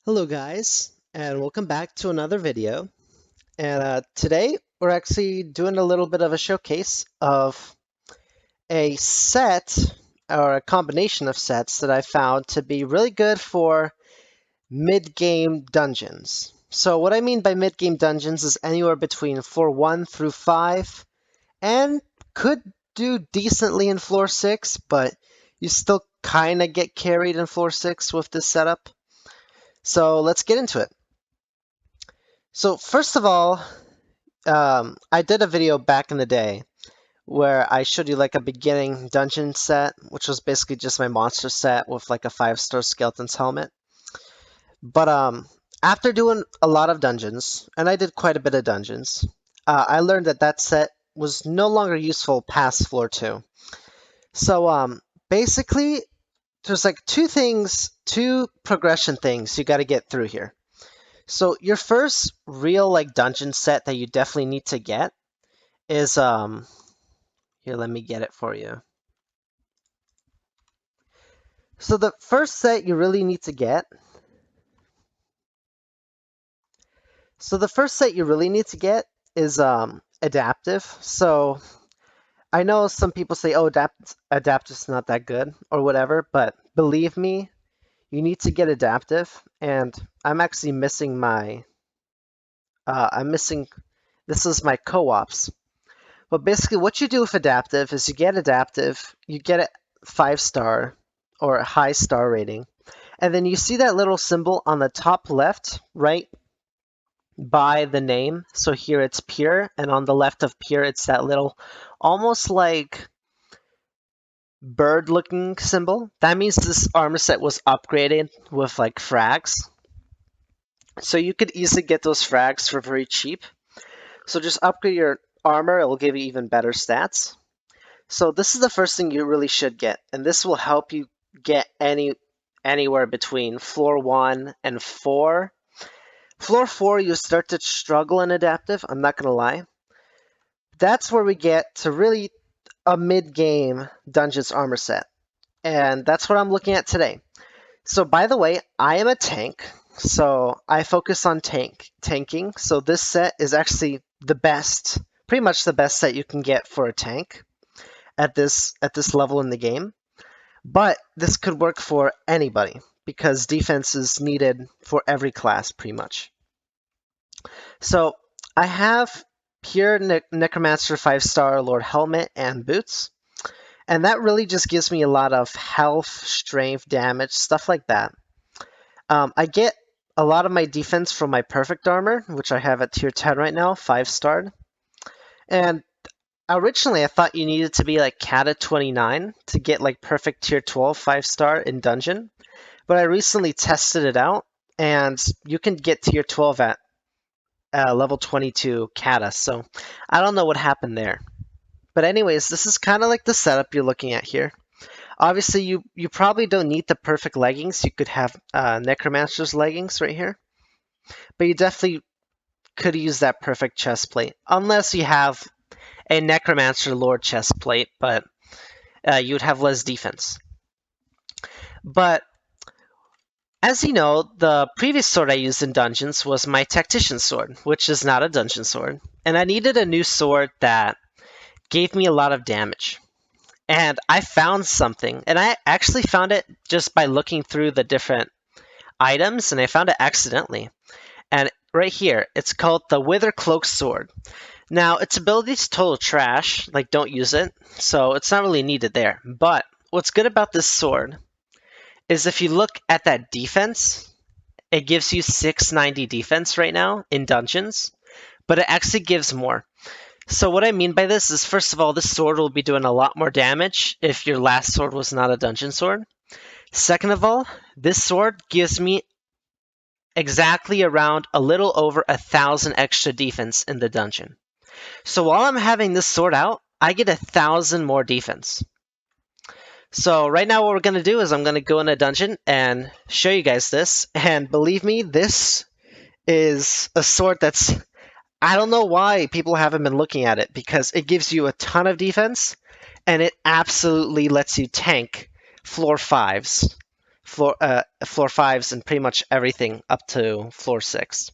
Hello guys, and welcome back to another video. And today we're actually doing a little bit of a showcase of a set or a combination of sets that I found to be really good for mid-game dungeons. So what I mean by mid-game dungeons is anywhere between floor 1 through 5 and could do decently in floor 6, but you still kind of get carried in floor 6 with this setup. So let's get into it. So first of all, I did a video back in the day where I showed you like a beginning dungeon set, which was basically just my monster set with like a 5-star skeleton's helmet. But after doing a lot of dungeons, and I did quite a bit of dungeons, I learned that that set was no longer useful past floor 2. So basically, there's like two progression things you got to get through here. So your first real like dungeon set that you definitely need to get is here, let me get it for you. So the first set you really need to get is adaptive. So I know some people say, oh, adaptive's not that good or whatever, but believe me, you need to get adaptive. And I'm actually missing my this is my co-ops. But basically what you do with adaptive is you get adaptive, you get a 5-star or a high star rating, and then you see that little symbol on the top left, right by the name. So here it's pure, and on the left of pure it's that little almost like bird looking symbol. That means this armor set was upgraded with like frags. So you could easily get those frags for very cheap. So just upgrade your armor, it will give you even better stats. So this is the first thing you really should get, and this will help you get anywhere between floor 1 and 4. Floor 4, you start to struggle in adaptive, I'm not going to lie. That's where we get to really a mid-game Dungeons armor set, and that's what I'm looking at today. So by the way, I am a tank, so I focus on tanking. So this set is actually the best, pretty much the best set you can get for a tank at this level in the game. But this could work for anybody because defense is needed for every class pretty much. So I have pure Necromancer 5-star Lord Helmet and boots. And that really just gives me a lot of health, strength, damage, stuff like that. I get a lot of my defense from my perfect armor, which I have at tier 10 right now, 5-starred. And originally I thought you needed to be like Cat at 29 to get like perfect tier 12 5-star in dungeon. But I recently tested it out, and you can get tier 12 at level 22 Kata. So I don't know what happened there. But anyways, this is kind of like the setup you're looking at here. Obviously, you probably don't need the perfect leggings. You could have Necromancer's leggings right here. But you definitely could use that perfect chest plate. Unless you have a Necromancer Lord chest plate, but you would have less defense. But as you know, the previous sword I used in dungeons was my Tactician sword, which is not a dungeon sword. And I needed a new sword that gave me a lot of damage. And I found something, and I actually found it just by looking through the different items, and I found it accidentally. And right here, it's called the Wither Cloak Sword. Now, its ability is total trash, like don't use it, so it's not really needed there. But what's good about this sword is if you look at that defense, it gives you 690 defense right now in dungeons, but it actually gives more. So what I mean by this is, first of all, this sword will be doing a lot more damage if your last sword was not a dungeon sword. Second of all, this sword gives me exactly around a little over 1,000 extra defense in the dungeon. So while I'm having this sword out, I get 1,000 more defense. So right now what we're going to do is I'm going to go in a dungeon and show you guys this. And believe me, this is a sword that's... I don't know why people haven't been looking at it, because it gives you a ton of defense, and it absolutely lets you tank floor 5s floor 5s and pretty much everything up to floor 6.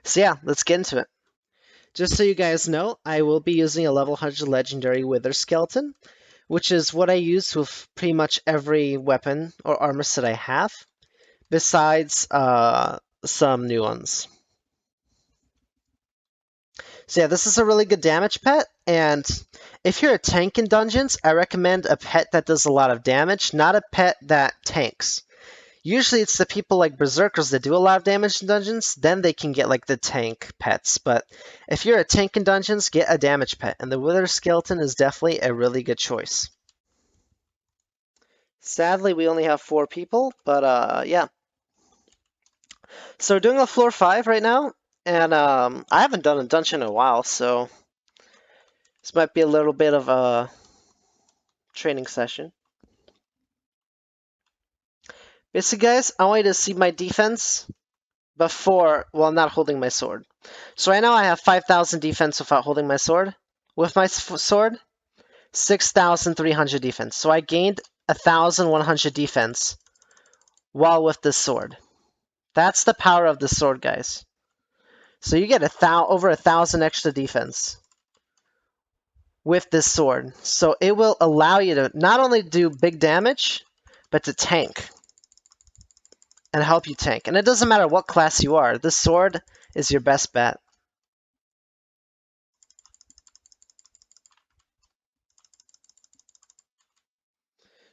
So yeah, let's get into it. Just so you guys know, I will be using a level 100 legendary Wither Skeleton, which is what I use with pretty much every weapon or armor set I have, besides some new ones. So yeah, this is a really good damage pet, and if you're a tank in dungeons, I recommend a pet that does a lot of damage, not a pet that tanks. Usually it's the people like Berserkers that do a lot of damage in dungeons, then they can get like the tank pets. But if you're a tank in dungeons, get a damage pet, and the Wither Skeleton is definitely a really good choice. Sadly, we only have 4 people, but yeah. So we're doing a floor 5 right now, and I haven't done a dungeon in a while, so this might be a little bit of a training session. Basically, guys, I want you to see my defense before, well, not holding my sword. So right now I have 5,000 defense without holding my sword. With my sword, 6,300 defense. So I gained 1,100 defense while with this sword. That's the power of the sword, guys. So you get over 1,000 extra defense with this sword. So it will allow you to not only do big damage, but to tank. And help you tank. And it doesn't matter what class you are. This sword is your best bet.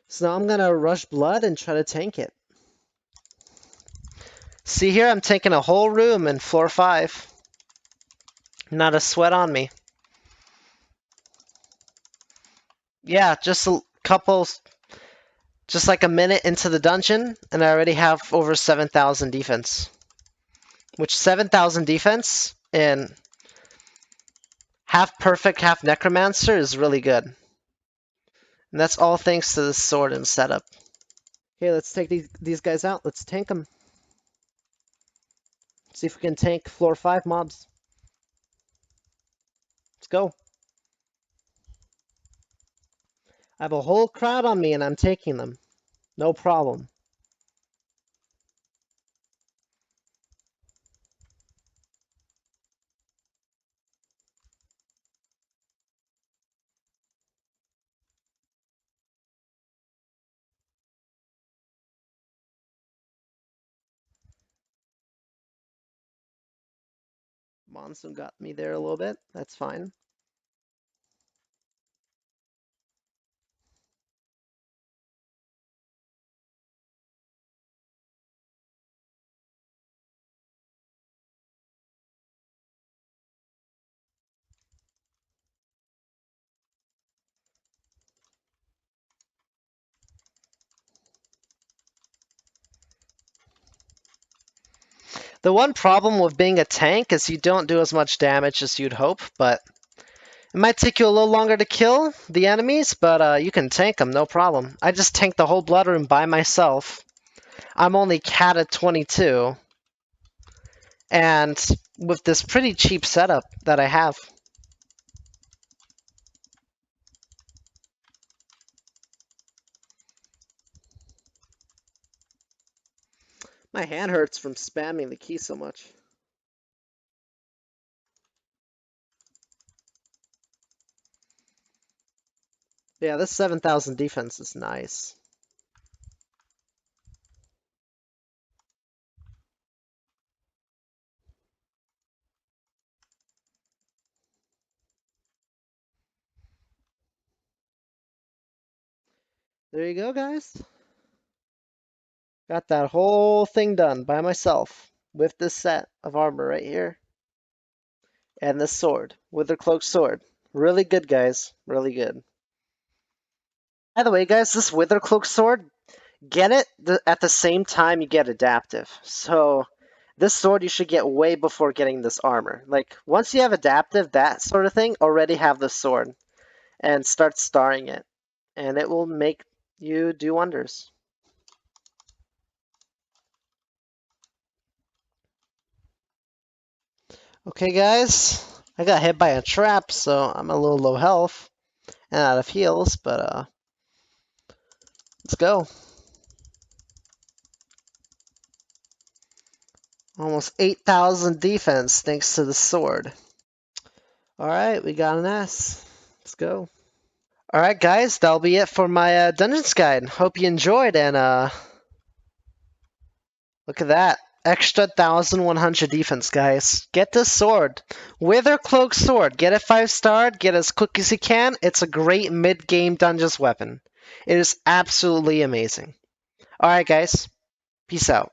So now I'm going to rush blood and try to tank it. See here, I'm taking a whole room in floor 5. Not a sweat on me. Yeah, just a couple, just like a minute into the dungeon, and I already have over 7,000 defense. Which 7,000 defense in half perfect, half necromancer is really good. And that's all thanks to this sword and setup. Okay, let's take these guys out. Let's tank them. See if we can tank floor 5 mobs. Let's go. I have a whole crowd on me and I'm taking them. No problem. Monsoon got me there a little bit. That's fine. The one problem with being a tank is you don't do as much damage as you'd hope, but it might take you a little longer to kill the enemies, but you can tank them, no problem. I just tanked the whole blood room by myself. I'm only cat at 22, and with this pretty cheap setup that I have. My hand hurts from spamming the key so much. Yeah, this 7,000 defense is nice. There you go, guys. Got that whole thing done by myself with this set of armor right here. And this sword, Withercloak sword. Really good, guys. Really good. By the way, guys, this Withercloak sword, get it at the same time you get adaptive. So this sword you should get way before getting this armor. Like, once you have adaptive, that sort of thing, already have the sword. And start starring it. And it will make you do wonders. Okay, guys. I got hit by a trap, so I'm a little low health and out of heals, but let's go. Almost 8,000 defense thanks to the sword. Alright, we got an S. Let's go. Alright guys, that'll be it for my Dungeons Guide. Hope you enjoyed, and look at that. Extra 1,100 defense, guys. Get this sword. Wither Cloak Sword. Get it 5-starred. Get it as quick as you can. It's a great mid-game dungeons weapon. It is absolutely amazing. Alright, guys. Peace out.